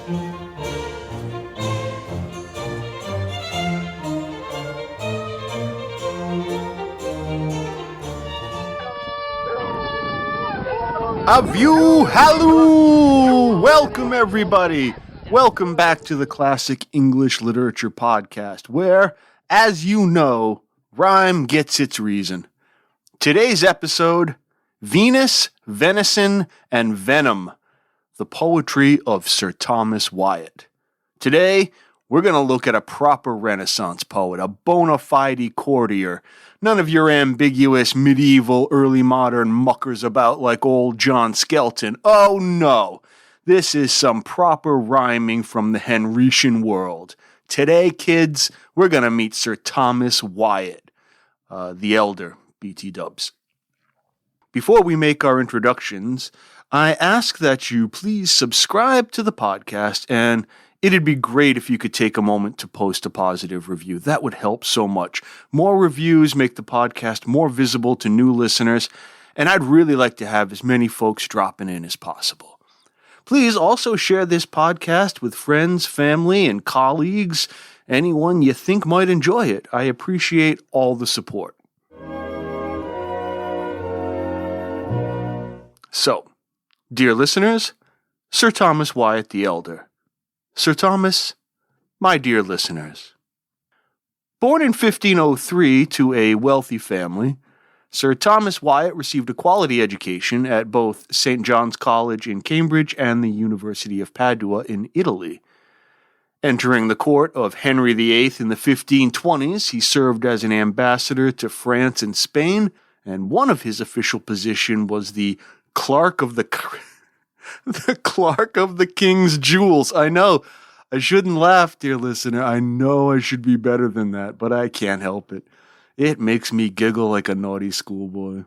Aview, halloo! Welcome, everybody. Welcome back to the Classic English Literature Podcast, where, as you know, rhyme gets its reason. Today's episode, Venus, Venison, and Venom, the poetry of Sir Thomas Wyatt. Today, we're going to look at a proper Renaissance poet, a bona fide courtier. None of your ambiguous, medieval, early modern muckers about like old John Skelton. Oh no! This is some proper rhyming from the Henrician world. Today, kids, we're going to meet Sir Thomas Wyatt, the Elder, BT Dubs. Before we make our introductions, I ask that you please subscribe to the podcast, and it'd be great if you could take a moment to post a positive review. That would help so much. More reviews make the podcast more visible to new listeners, and I'd really like to have as many folks dropping in as possible. Please also share this podcast with friends, family, and colleagues, anyone you think might enjoy it. I appreciate all the support. So, dear listeners, Sir Thomas Wyatt the Elder. Sir Thomas, my dear listeners. Born in 1503 to a wealthy family, Sir Thomas Wyatt received a quality education at both St. John's College in Cambridge and the University of Padua in Italy. Entering the court of Henry VIII in the 1520s, he served as an ambassador to France and Spain, and one of his official positions was the Clerk of the Clerk of the King's Jewels. I know. I shouldn't laugh, dear listener. I know I should be better than that, but I can't help it. It makes me giggle like a naughty schoolboy.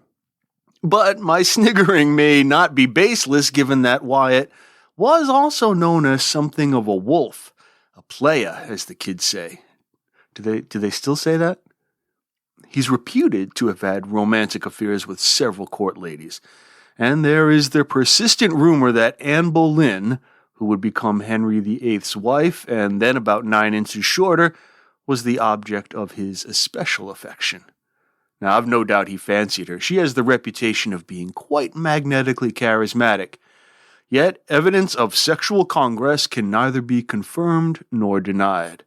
But my sniggering may not be baseless, given that Wyatt was also known as something of a wolf, a playa, as the kids say. Do they still say that? He's reputed to have had romantic affairs with several court ladies. And there is the persistent rumor that Anne Boleyn, who would become Henry VIII's wife and then about 9 inches shorter, was the object of his especial affection. Now, I've no doubt he fancied her. She has the reputation of being quite magnetically charismatic. Yet, evidence of sexual congress can neither be confirmed nor denied.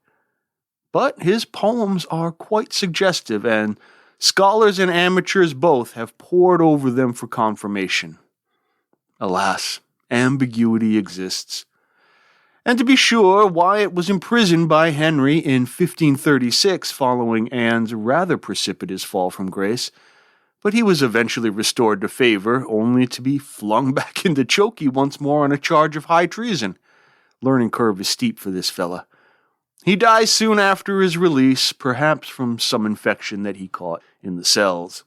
But his poems are quite suggestive, and scholars and amateurs both have pored over them for confirmation. Alas, ambiguity exists. And to be sure, Wyatt was imprisoned by Henry in 1536 following Anne's rather precipitous fall from grace, but he was eventually restored to favor, only to be flung back into chokey once more on a charge of high treason. Learning curve is steep for this fella. He dies soon after his release, perhaps from some infection that he caught in the cells.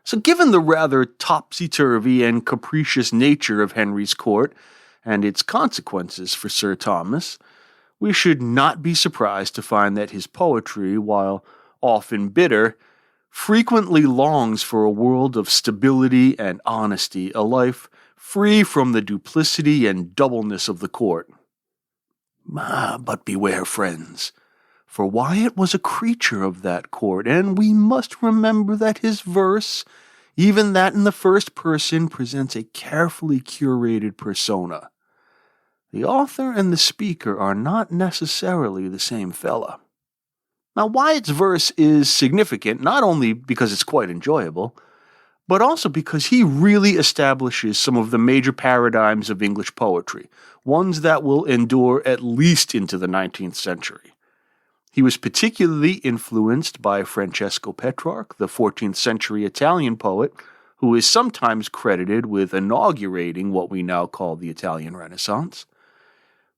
So given the rather topsy-turvy and capricious nature of Henry's court and its consequences for Sir Thomas, we should not be surprised to find that his poetry, while often bitter, frequently longs for a world of stability and honesty, a life free from the duplicity and doubleness of the court. But beware, friends, for Wyatt was a creature of that court, and we must remember that his verse, even that in the first person, presents a carefully curated persona. The author and the speaker are not necessarily the same fella. Now, Wyatt's verse is significant not only because it's quite enjoyable, but also because he really establishes some of the major paradigms of English poetry, ones that will endure at least into the 19th century. He was particularly influenced by Francesco Petrarch, the 14th century Italian poet, who is sometimes credited with inaugurating what we now call the Italian Renaissance.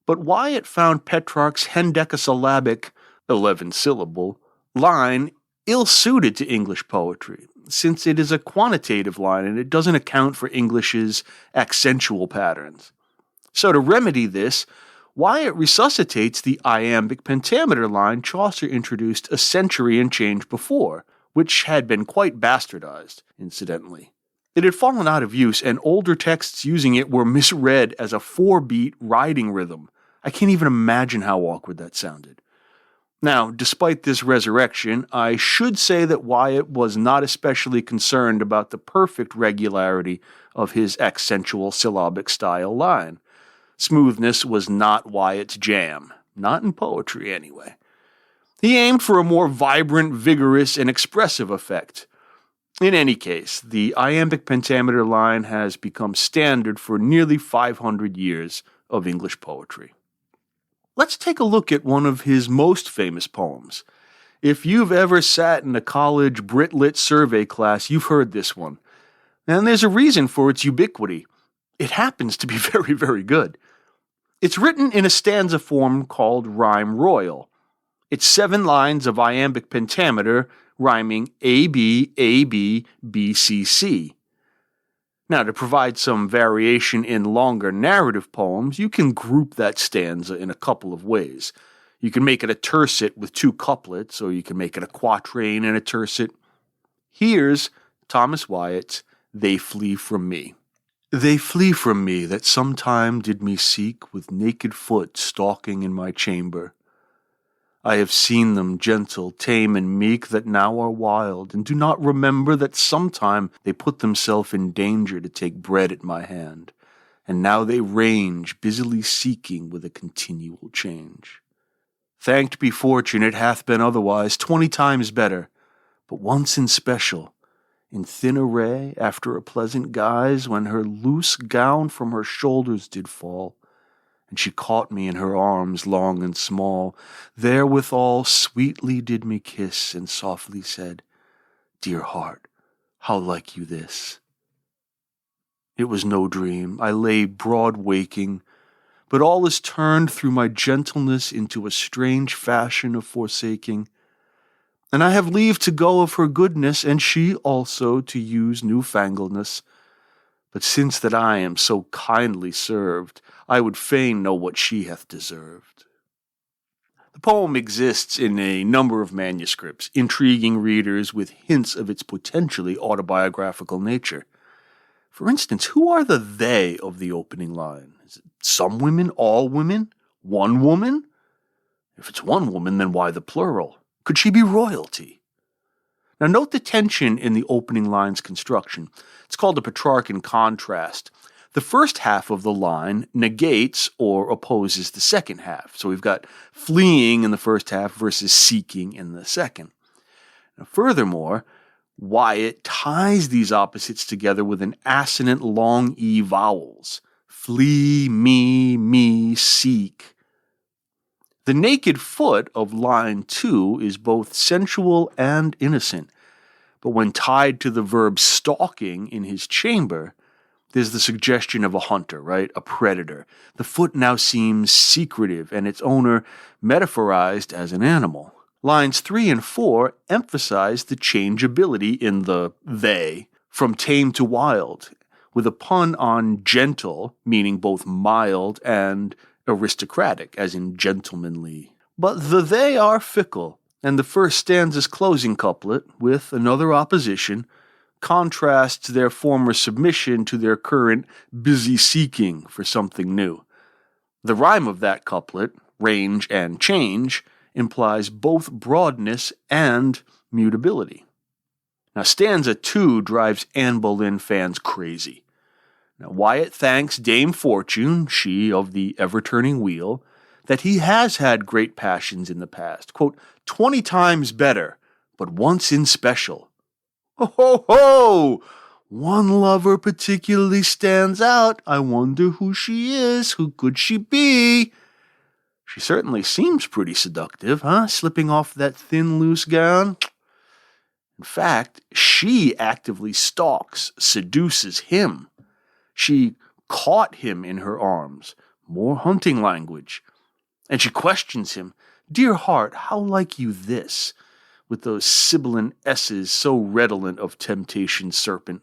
But Wyatt found Petrarch's hendecasyllabic, 11-syllable, line ill-suited to English poetry, since it is a quantitative line and it doesn't account for English's accentual patterns. So to remedy this, Wyatt resuscitates the iambic pentameter line Chaucer introduced a century and change before, which had been quite bastardized, incidentally. It had fallen out of use, and older texts using it were misread as a 4-beat riding rhythm, I can't even imagine how awkward that sounded. Now, despite this resurrection, I should say that Wyatt was not especially concerned about the perfect regularity of his accentual syllabic style line. Smoothness was not Wyatt's jam, not in poetry anyway. He aimed for a more vibrant, vigorous, and expressive effect. In any case, the iambic pentameter line has become standard for nearly 500 years of English poetry. Let's take a look at one of his most famous poems. If you've ever sat in a college Brit Lit survey class, you've heard this one. And there's a reason for its ubiquity. It happens to be very, very good. It's written in a stanza form called rhyme royal. It's 7 lines of iambic pentameter rhyming AB, AB, BCC. Now, to provide some variation in longer narrative poems, you can group that stanza in a couple of ways. You can make it a tercet with 2 couplets, or you can make it a quatrain and a tercet. Here's Thomas Wyatt's They Flee From Me. They flee from me that sometime did me seek with naked foot stalking in my chamber. I have seen them gentle, tame, and meek that now are wild, and do not remember that sometime they put themselves in danger to take bread at my hand, and now they range, busily seeking with a continual change. Thanked be fortune, it hath been otherwise 20 times better, but once in special, in thin array, after a pleasant guise, when her loose gown from her shoulders did fall, and she caught me in her arms long and small, therewithal sweetly did me kiss, and softly said, Dear heart, how like you this? It was no dream, I lay broad waking, but all is turned through my gentleness into a strange fashion of forsaking, and I have leave to go of her goodness, and she also to use newfangledness. But since that I am so kindly served, I would fain know what she hath deserved. The poem exists in a number of manuscripts, intriguing readers with hints of its potentially autobiographical nature. For instance, who are the they of the opening line? Is it some women, all women, one woman? If it's one woman, then why the plural? Could she be royalty? Now note the tension in the opening line's construction. It's called a Petrarchan contrast. The first half of the line negates or opposes the second half. So we've got fleeing in the first half versus seeking in the second. Now, furthermore, Wyatt ties these opposites together with an assonant long E vowels. Flee, me, seek. The naked foot of line 2 is both sensual and innocent, but when tied to the verb stalking in his chamber, there's the suggestion of a hunter, right? A predator. The foot now seems secretive and its owner metaphorized as an animal. Lines 3 and 4 emphasize the changeability in the they from tame to wild, with a pun on gentle, meaning both mild and aristocratic, as in gentlemanly. But the they are fickle, and the first stanza's closing couplet, with another opposition, contrasts their former submission to their current busy seeking for something new. The rhyme of that couplet, range and change, implies both broadness and mutability. Now, stanza 2 drives Anne Boleyn fans crazy. Now, Wyatt thanks Dame Fortune, she of the ever-turning wheel, that he has had great passions in the past, quote, 20 times better, but once in special. Ho, ho, ho! One lover particularly stands out. I wonder who she is. Who could she be? She certainly seems pretty seductive, huh? Slipping off that thin, loose gown. In fact, she actively stalks, seduces him. She caught him in her arms, more hunting language, and she questions him, Dear heart, how like you this? With those sibilant S's so redolent of temptation's serpent.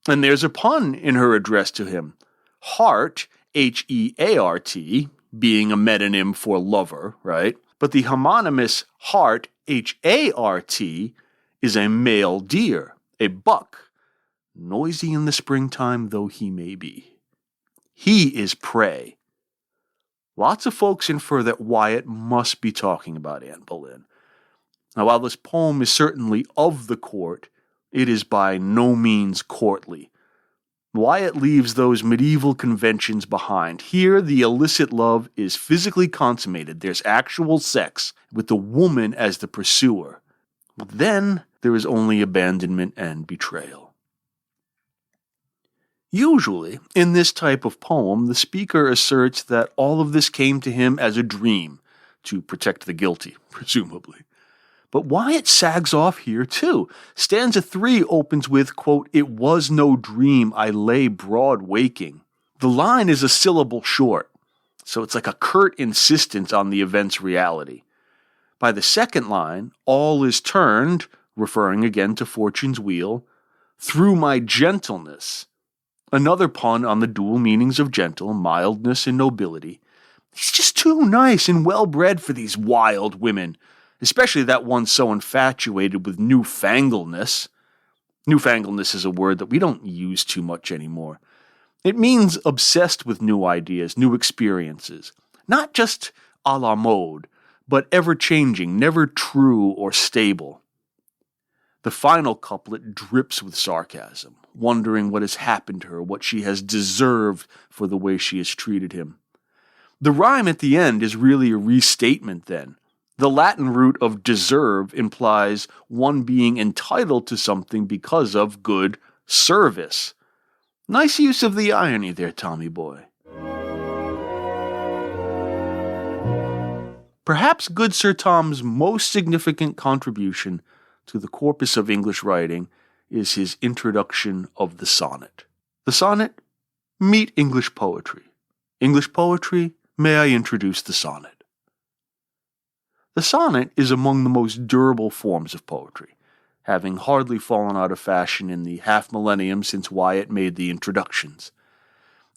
And there's a pun in her address to him. Heart, H-E-A-R-T, being a metonym for lover, right? But the homonymous hart, H-A-R-T, is a male deer, a buck, noisy in the springtime though he may be. He is prey. Lots of folks infer that Wyatt must be talking about Anne Boleyn. Now, while this poem is certainly of the court, it is by no means courtly. Wyatt leaves those medieval conventions behind. Here, the illicit love is physically consummated. There's actual sex, with the woman as the pursuer. But then, there is only abandonment and betrayal. Usually, in this type of poem, the speaker asserts that all of this came to him as a dream, to protect the guilty, presumably. But Wyatt sags off here too. Stanza 3 opens with, quote, "It was no dream, I lay broad waking." The line is a syllable short, so it's like a curt insistence on the event's reality. By the second line, "All is turned," referring again to Fortune's wheel, "through my gentleness." Another pun on the dual meanings of gentle, mildness and nobility. He's just too nice and well-bred for these wild women, especially that one so infatuated with newfangledness. Newfangledness is a word that we don't use too much anymore. It means obsessed with new ideas, new experiences. Not just a la mode, but ever-changing, never true or stable. The final couplet drips with sarcasm, wondering what has happened to her, what she has deserved for the way she has treated him. The rhyme at the end is really a restatement then. The Latin root of deserve implies one being entitled to something because of good service. Nice use of the irony there, Tommy boy. Perhaps good Sir Tom's most significant contribution to the corpus of English writing is his introduction of the sonnet. The sonnet, meet English poetry. English poetry, may I introduce the sonnet. The sonnet is among the most durable forms of poetry, having hardly fallen out of fashion in the half-millennium since Wyatt made the introductions.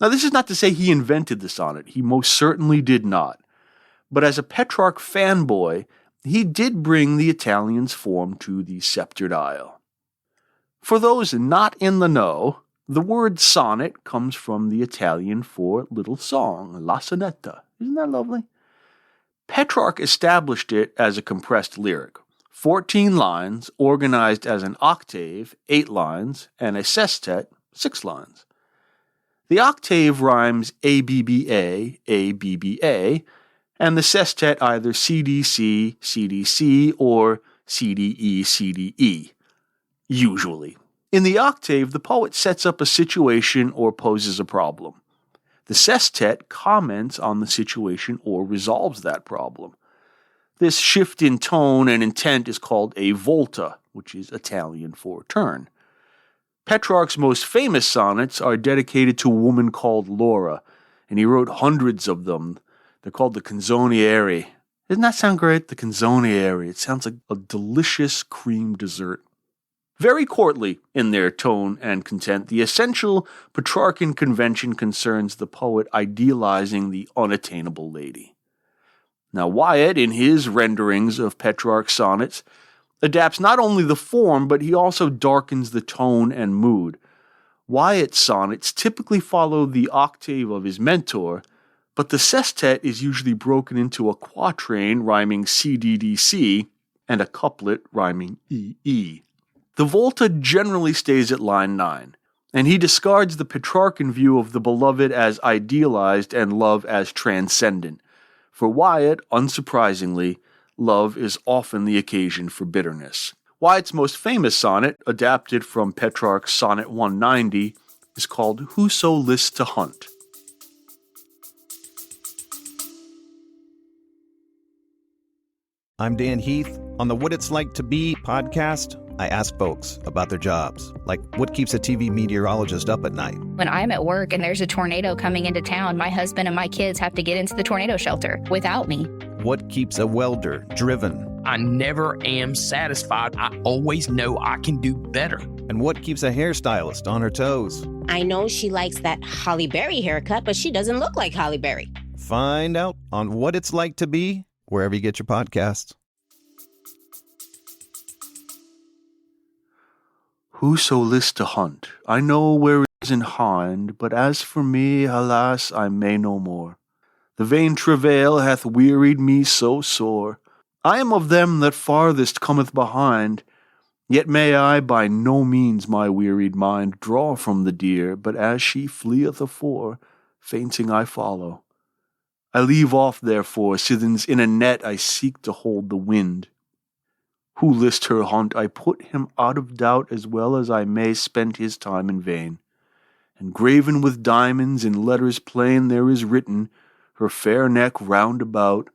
Now, this is not to say he invented the sonnet. He most certainly did not. But as a Petrarch fanboy, he did bring the Italian's form to the sceptered isle. For those not in the know, the word sonnet comes from the Italian for little song, la sonetta. Isn't that lovely? Petrarch established it as a compressed lyric, 14 lines organized as an octave, 8 lines, and a sestet, 6 lines. The octave rhymes ABBA, ABBA, and the sestet either CDC, CDC, or CDE, CDE, usually. In the octave, the poet sets up a situation or poses a problem. The sestet comments on the situation or resolves that problem. This shift in tone and intent is called a volta, which is Italian for turn. Petrarch's most famous sonnets are dedicated to a woman called Laura, and he wrote hundreds of them. They're called the canzoniere. Doesn't that sound great? The canzoniere. It sounds like a delicious cream dessert. Very courtly in their tone and content, the essential Petrarchan convention concerns the poet idealizing the unattainable lady. Now, Wyatt, in his renderings of Petrarch's sonnets, adapts not only the form, but he also darkens the tone and mood. Wyatt's sonnets typically follow the octave of his mentor, but the sestet is usually broken into a quatrain rhyming CDDC and a couplet rhyming EE. The volta generally stays at line 9, and he discards the Petrarchan view of the beloved as idealized and love as transcendent. For Wyatt, unsurprisingly, love is often the occasion for bitterness. Wyatt's most famous sonnet, adapted from Petrarch's Sonnet 190, is called Whoso List to Hunt. I'm Dan Heath. On the What It's Like to Be podcast, I ask folks about their jobs, like what keeps a TV meteorologist up at night. When I'm at work and there's a tornado coming into town, my husband and my kids have to get into the tornado shelter without me. What keeps a welder driven? I never am satisfied. I always know I can do better. And what keeps a hairstylist on her toes? I know she likes that Holly Berry haircut, but she doesn't look like Holly Berry. Find out on What It's Like to Be, wherever you get your podcasts. Whoso list to hunt, I know where is in hind, but as for me, alas, I may no more. The vain travail hath wearied me so sore. I am of them that farthest cometh behind. Yet may I by no means my wearied mind draw from the deer, but as she fleeth afore, fainting I follow. I leave off therefore, sithens in a net I seek to hold the wind. Who list her hunt, I put him out of doubt, as well as I may spend his time in vain. And graven with diamonds in letters plain there is written, her fair neck round about,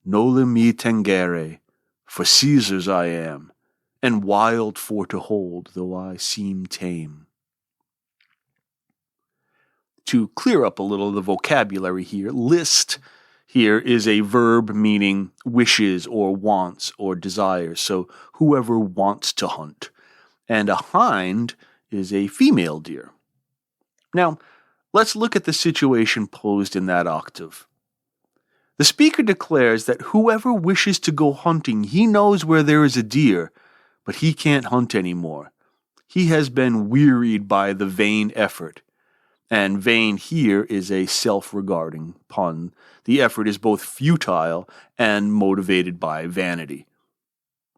Noli me tangere, for Caesar's I am, and wild for to hold, though I seem tame. To clear up a little of the vocabulary here, list here is a verb meaning wishes or wants or desires, so whoever wants to hunt. And a hind is a female deer. Now, let's look at the situation posed in that octave. The speaker declares that whoever wishes to go hunting, he knows where there is a deer, but he can't hunt anymore. He has been wearied by the vain effort. And vain here is a self-regarding pun. The effort is both futile and motivated by vanity.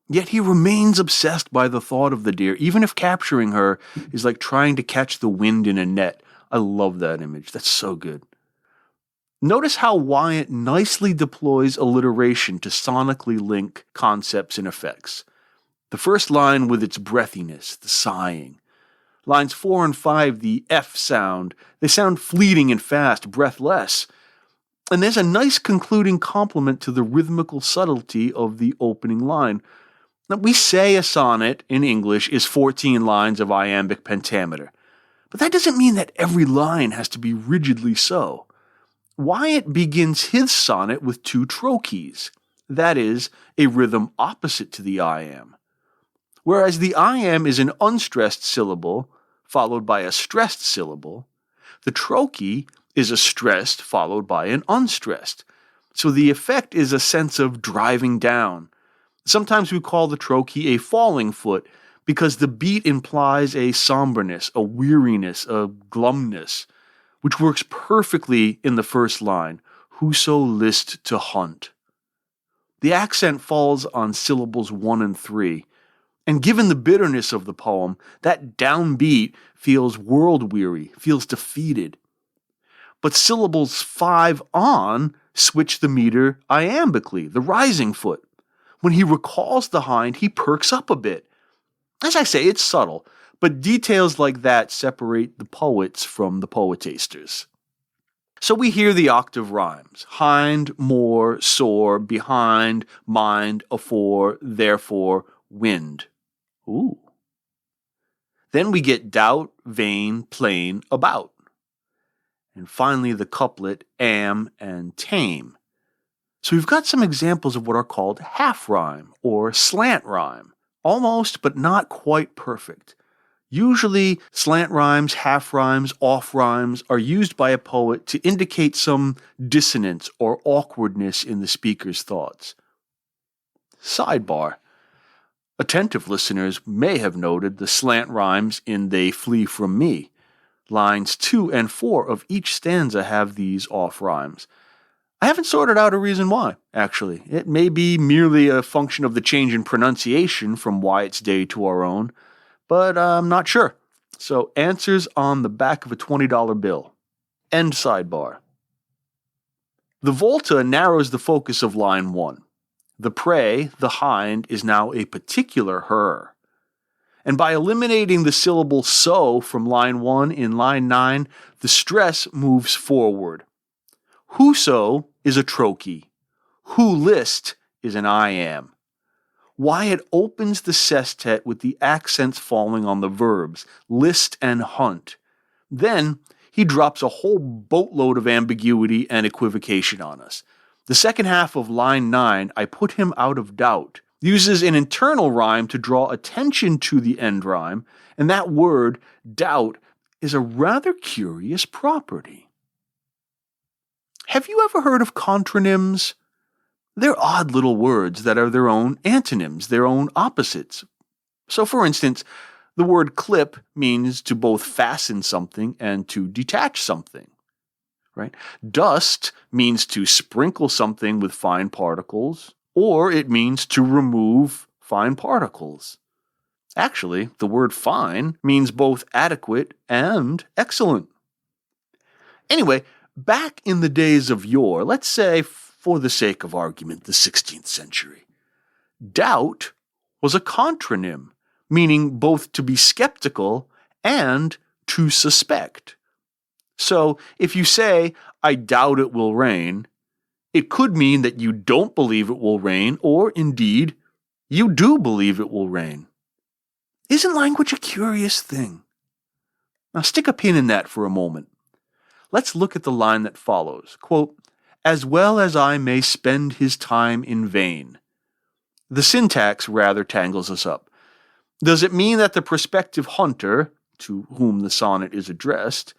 Yet he remains obsessed by the thought of the deer, even if capturing her is like trying to catch the wind in a net. I love that image. That's so good. Notice how Wyatt nicely deploys alliteration to sonically link concepts and effects. The first line with its breathiness, the sighing. Lines 4 and 5, the F sound, they sound fleeting and fast, breathless. And there's a nice concluding compliment to the rhythmical subtlety of the opening line. Now, we say a sonnet in English is 14 lines of iambic pentameter, but that doesn't mean that every line has to be rigidly so. Wyatt begins his sonnet with 2 trochees, that is, a rhythm opposite to the iamb. Whereas the iamb is an unstressed syllable, followed by a stressed syllable, the trochee is a stressed followed by an unstressed. So the effect is a sense of driving down. Sometimes we call the trochee a falling foot because the beat implies a somberness, a weariness, a glumness, which works perfectly in the first line, Whoso List to hunt. The accent falls on syllables 1 and 3, and given the bitterness of the poem, that downbeat feels world-weary, feels defeated. But syllables 5 on switch the meter iambically, the rising foot. When he recalls the hind, he perks up a bit. As I say, it's subtle, but details like that separate the poets from the poetasters. So we hear the octave rhymes. Hind, more, sore, behind, mind, afore, therefore, wind. Ooh. Then we get doubt, vain, plain, about. And finally the couplet, am and tame. So we've got some examples of what are called half rhyme or slant rhyme. Almost, but not quite perfect. Usually, slant rhymes, half rhymes, off rhymes are used by a poet to indicate some dissonance or awkwardness in the speaker's thoughts. Sidebar. Attentive listeners may have noted the slant rhymes in They Flee From Me. Lines 2 and 4 of each stanza have these off rhymes. I haven't sorted out a reason why, actually. It may be merely a function of the change in pronunciation from Wyatt's day to our own, but I'm not sure. So answers on the back of a $20 bill. End sidebar. The volta narrows the focus of line 1. The prey, the hind, is now a particular her. And by eliminating the syllable so from line 1 in line 9, the stress moves forward. Whoso is a trochee. Who list is an iamb. Wyatt opens the sestet with the accents falling on the verbs, list and hunt. Then he drops a whole boatload of ambiguity and equivocation on us. The second half of line 9, I put him out of doubt, uses an internal rhyme to draw attention to the end rhyme, and that word, doubt, is a rather curious property. Have you ever heard of contronyms? They're odd little words that are their own antonyms, their own opposites. So, for instance, the word clip means to both fasten something and to detach something. right? Dust means to sprinkle something with fine particles, or it means to remove fine particles. Actually, the word fine means both adequate and excellent. Anyway, back in the days of yore, let's say, for the sake of argument, the 16th century, doubt was a contronym, meaning both to be skeptical and to suspect. So if you say, I doubt it will rain, it could mean that you don't believe it will rain, or indeed, you do believe it will rain. Isn't language a curious thing? Now stick a pin in that for a moment. Let's look at the line that follows. Quote, as well as I may spend his time in vain. The syntax rather tangles us up. Does it mean that the prospective hunter, to whom the sonnet is addressed,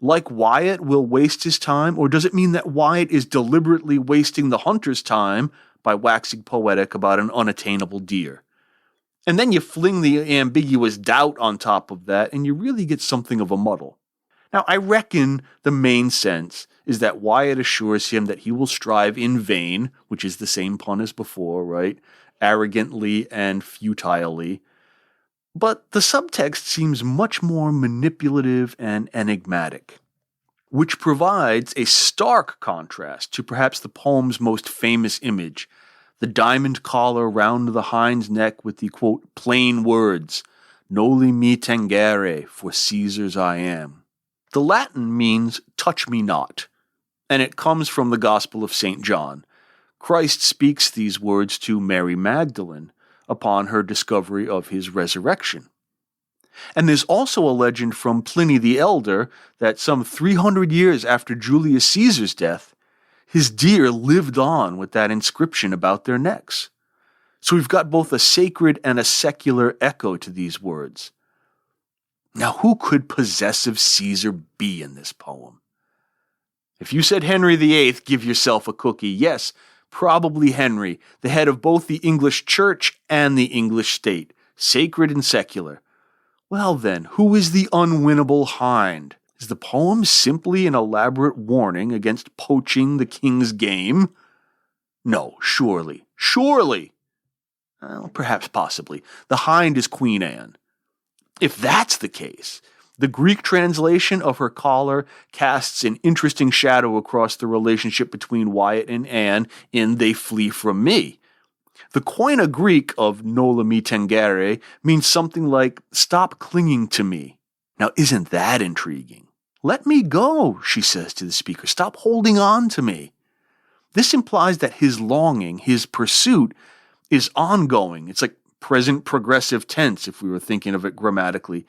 like Wyatt will waste his time, or does it mean that Wyatt is deliberately wasting the hunter's time by waxing poetic about an unattainable deer? And then you fling the ambiguous doubt on top of that, and you really get something of a muddle. Now, I reckon the main sense is that Wyatt assures him that he will strive in vain, which is the same pun as before, right? Arrogantly and futilely. But the subtext seems much more manipulative and enigmatic, which provides a stark contrast to perhaps the poem's most famous image, the diamond collar round the hind's neck with the, quote, plain words, Noli me tangere, for Caesar's I am. The Latin means touch me not, and it comes from the Gospel of St. John. Christ speaks these words to Mary Magdalene upon her discovery of his resurrection. And there's also a legend from Pliny the Elder that some 300 years after Julius Caesar's death, his deer lived on with that inscription about their necks. So we've got both a sacred and a secular echo to these words. Now, who could possessive Caesar be in this poem? If you said Henry VIII, give yourself a cookie. Yes, probably Henry, the head of both the English church and the English state, sacred and secular. Well then, who is the unwinnable hind? Is the poem simply an elaborate warning against poaching the king's game? No, surely. Well, perhaps possibly. The hind is Queen Anne. If that's the case, the Greek translation of her collar casts an interesting shadow across the relationship between Wyatt and Anne in They Flee From Me. The Koine Greek of Noli me tangere means something like, stop clinging to me. Now, isn't that intriguing? Let me go, she says to the speaker. Stop holding on to me. This implies that his longing, his pursuit, is ongoing. It's like present progressive tense, if we were thinking of it grammatically,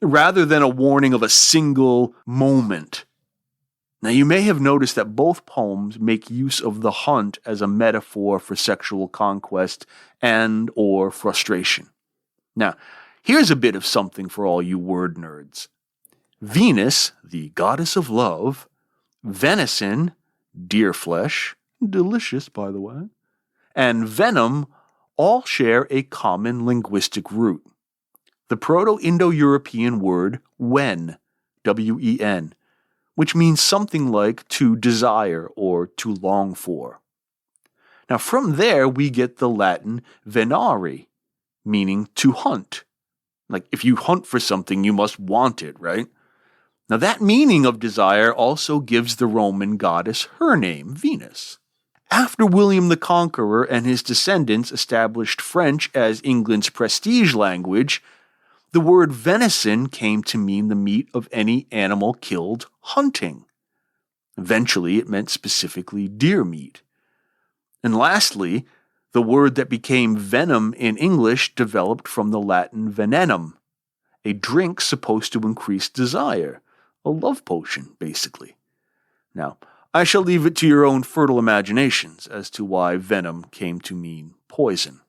rather than a warning of a single moment. Now, you may have noticed that both poems make use of the hunt as a metaphor for sexual conquest and or frustration. Now, here's a bit of something for all you word nerds. Venus, the goddess of love, venison, deer flesh, delicious by the way, and venom all share a common linguistic root. The Proto-Indo-European word wen, W-E-N, which means something like to desire or to long for. Now from there we get the Latin venari, meaning to hunt. Like if you hunt for something, you must want it, right? Now that meaning of desire also gives the Roman goddess her name, Venus. After William the Conqueror and his descendants established French as England's prestige language, the word venison came to mean the meat of any animal killed hunting. Eventually, it meant specifically deer meat. And lastly, the word that became venom in English developed from the Latin venenum, a drink supposed to increase desire, a love potion, basically. Now, I shall leave it to your own fertile imaginations as to why venom came to mean poison.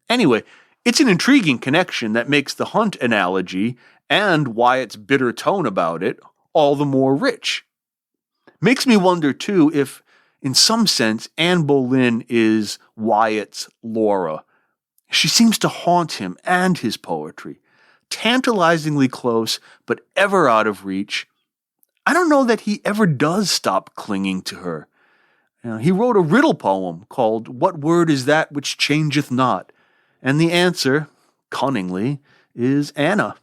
Anyway, it's an intriguing connection that makes the hunt analogy and Wyatt's bitter tone about it all the more rich. Makes me wonder, too, if, in some sense, Anne Boleyn is Wyatt's Laura. She seems to haunt him and his poetry, tantalizingly close but ever out of reach. I don't know that he ever does stop clinging to her. He wrote a riddle poem called "What Word Is That Which Changeth Not?" And the answer, cunningly, is Anna.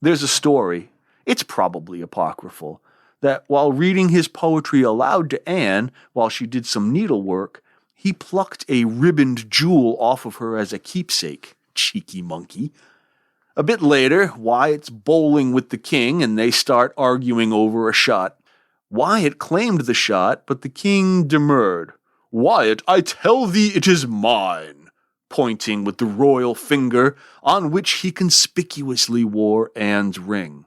There's a story, it's probably apocryphal, that while reading his poetry aloud to Anne while she did some needlework, he plucked a ribboned jewel off of her as a keepsake. Cheeky monkey. A bit later, Wyatt's bowling with the king and they start arguing over a shot. Wyatt claimed the shot, but the king demurred. "Wyatt, I tell thee it is mine," pointing with the royal finger on which he conspicuously wore Anne's ring.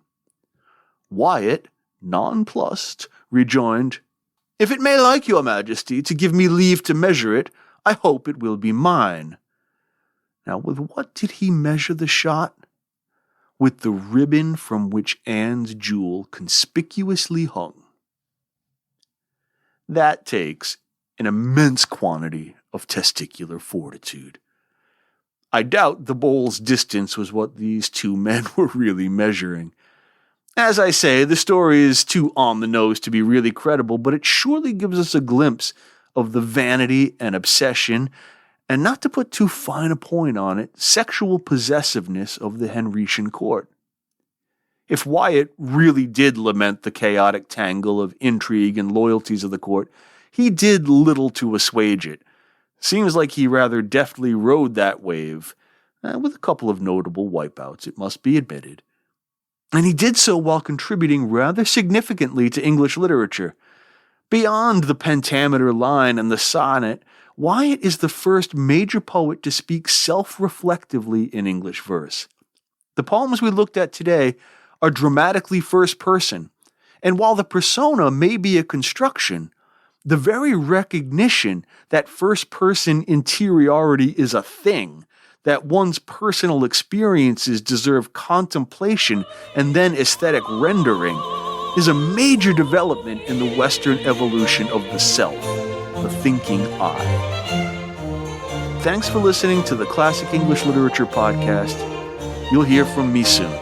Wyatt, nonplussed, rejoined, "If it may like your majesty to give me leave to measure it, I hope it will be mine." Now, with what did he measure the shot? With the ribbon from which Anne's jewel conspicuously hung. That takes an immense quantity of testicular fortitude. I doubt the bowl's distance was what these two men were really measuring. As I say, the story is too on the nose to be really credible, but it surely gives us a glimpse of the vanity and obsession, and not to put too fine a point on it, sexual possessiveness of the Henrician court. If Wyatt really did lament the chaotic tangle of intrigue and loyalties of the court, he did little to assuage it. Seems like he rather deftly rode that wave, with a couple of notable wipeouts, it must be admitted. And he did so while contributing rather significantly to English literature. Beyond the pentameter line and the sonnet, Wyatt is the first major poet to speak self-reflectively in English verse. The poems we looked at today are dramatically first person, and while the persona may be a construction, the very recognition that first-person interiority is a thing, that one's personal experiences deserve contemplation and then aesthetic rendering, is a major development in the Western evolution of the self, the thinking I. Thanks for listening to the Classic English Literature Podcast. You'll hear from me soon.